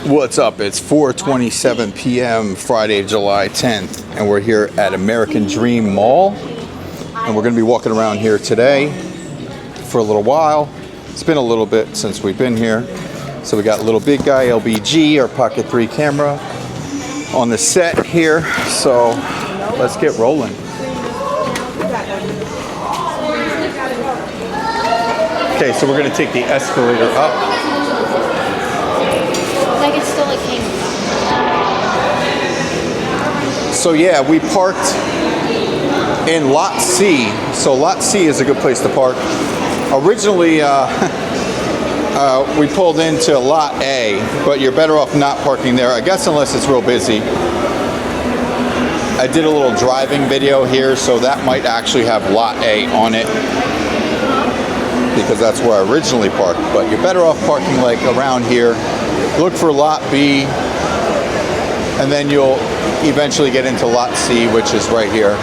What's up? It's 4:27 p.m. Friday, July 10th, and we're here at American Dream Mall, and we're going to be walking around here today for a little while. It's been a little bit since we've been here, so we got little big guy LBG, our Pocket 3 camera, on the set here. So let's get rolling. Okay, so we're going to take the escalator up. Like it's still a king. So yeah, we parked in Lot C. So Lot C is a good place to park. Originally, we pulled into Lot A, but you're better off not parking there, I guess, unless it's real busy. I did a little driving video here, so that might actually have Lot A on it, because that's where I originally parked. But you're better off parking like around here. Look for Lot B, and then you'll eventually get into Lot C, which is right here.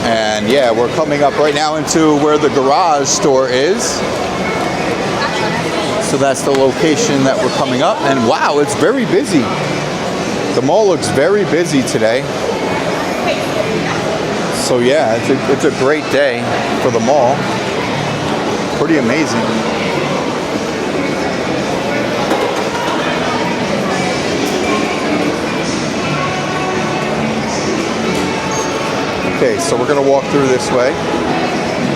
And yeah, we're coming up right now into where the garage store is. So that's the location that we're coming up. And wow, it's very busy. The mall looks very busy today. So yeah, it's a great day for the mall. Pretty amazing. Okay, so we're going to walk through this way.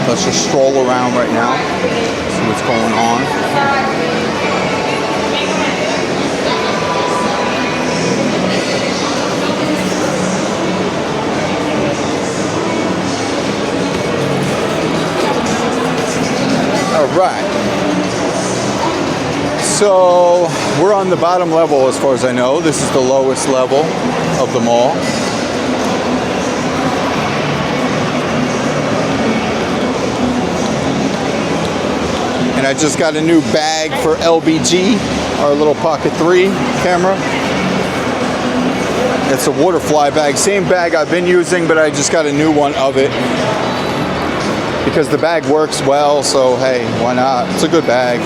Let's just stroll around right now, see what's going on. All right. So we're on the bottom level as far as I know. This is the lowest level of the mall. And I just got a new bag for LBG, our little Pocket 3 camera. It's a waterfly bag, same bag I've been using, but I just got a new one of it because the bag works well, so hey, why not? It's a good bag.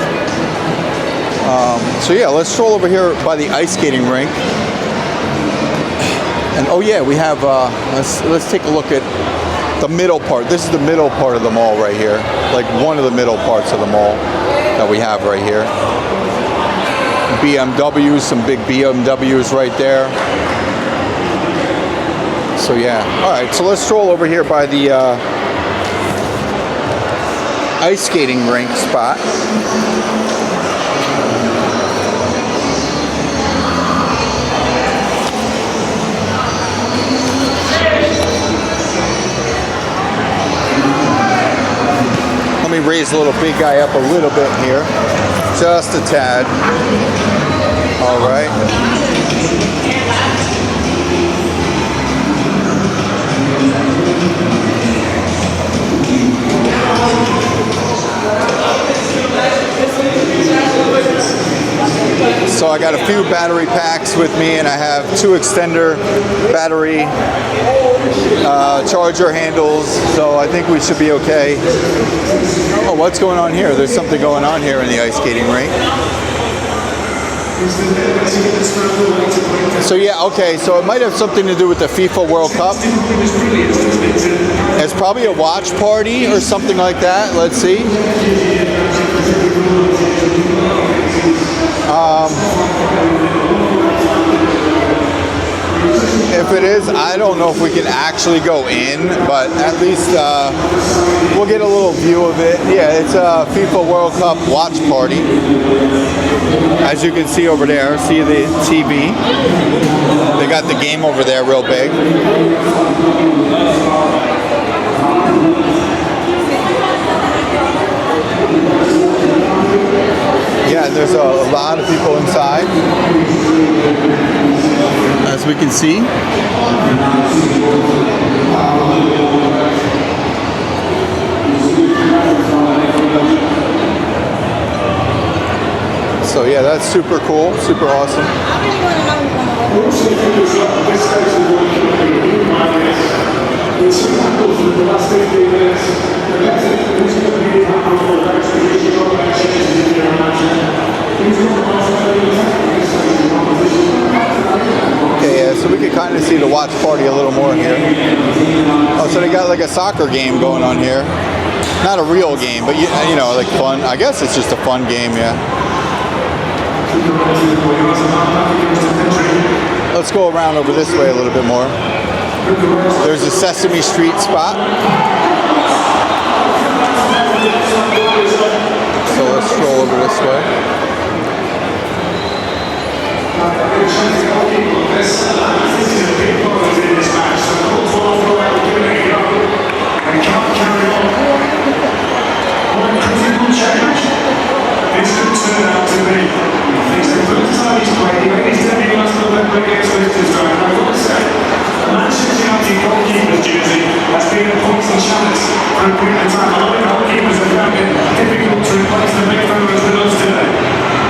So yeah, let's stroll over here by the ice skating rink. And oh yeah, we have, let's take a look at the middle part. This is the middle part of the mall right here. Like one of the middle parts of the mall that we have right here. BMWs, some big BMWs right there. So yeah, all right, so let's stroll over here by the ice skating rink spot. Let me raise the little big guy up a little bit here, just a tad. All right. So I got a few battery packs with me, and I have 2 extender battery charger handles, so I think we should be okay. Oh, what's going on here? There's something going on here in the ice skating rink. So yeah, okay, so it might have something to do with the FIFA World Cup. It's probably a watch party or something like that. Let's see. If it is, I don't know if we can actually go in, but at least we'll get a little view of it. Yeah, it's a FIFA World Cup watch party. As you can see over there, see the TV. They got the game over there real big. Yeah, there's a lot of people inside, as we can see. So yeah, that's super cool, super awesome. to see the watch party a little more here. Oh, so they got like a soccer game going on here. Not a real game, but you know, like fun. I guess it's just a fun game, yeah. Let's go around over this way a little bit more. There's a Sesame Street spot. So let's stroll over this way. This could turn out to be. It's the first time he's played. He made his debut last November against Liechtenstein. And I've got to say, the Manchester United goalkeeper's jersey has been a poison chalice for a period of time. A lot of goalkeepers have found it difficult to replace the big fellows with us today.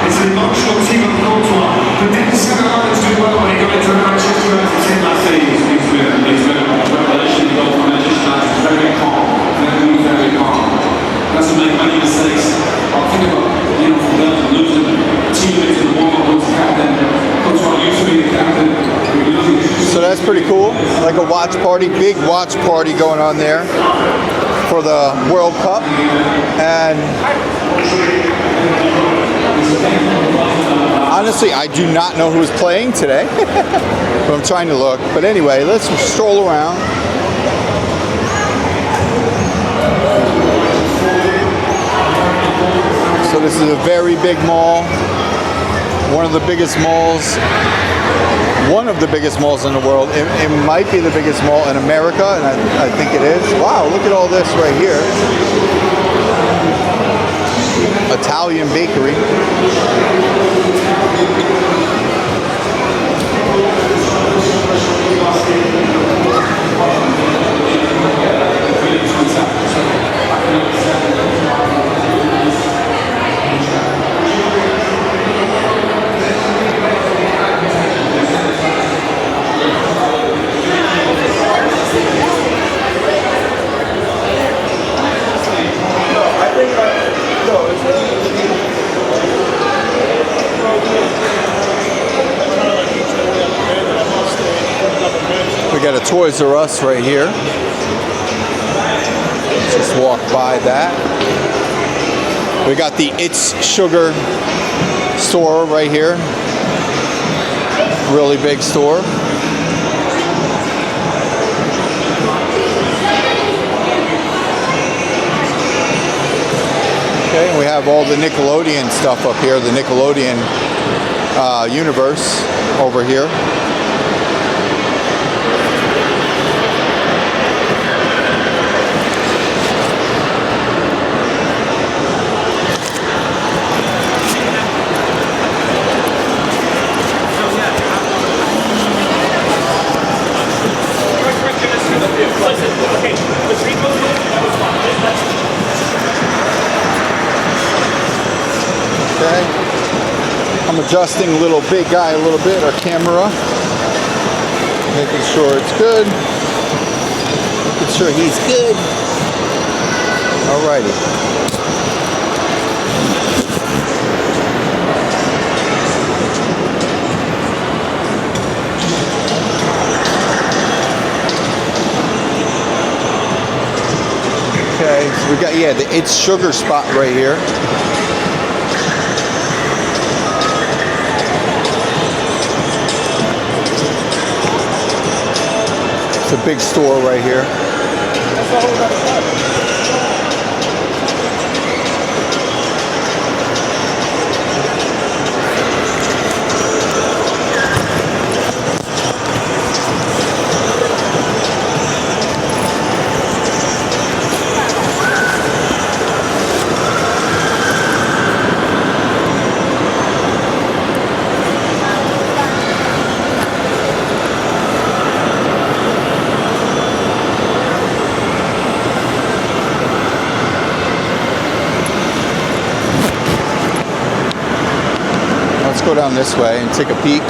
It's an emotional team of Courtois, but didn't Sarah Lawrence do well when he got into the Manchester United team last season? He's been a revelation goal for Manchester United. Very calm, very calm. Doesn't make many mistakes. I'll think about, you know, from Belgium losing teammates in the warm-up was the captain. Courtois used to be the captain. So that's pretty cool. Like a watch party, big watch party going on there for the World Cup. And honestly, I do not know who's playing today. But I'm trying to look. But anyway, let's stroll around. So this is a very big mall. One of the biggest malls in the world. It might be the biggest mall in America, and I think it is. Wow, look at all this right here. Italian bakery. We got a Toys R Us right here. Just walk by that. We got the It's Sugar store right here. Really big store. Okay, we have all the Nickelodeon stuff up here, the Nickelodeon universe over here. Okay, I'm adjusting little big guy a little bit, our camera, making sure it's good, making sure he's good. Alrighty. Okay, so we got, yeah, the It's Sugar spot right here. It's a big store right here. Go down this way and take a peek.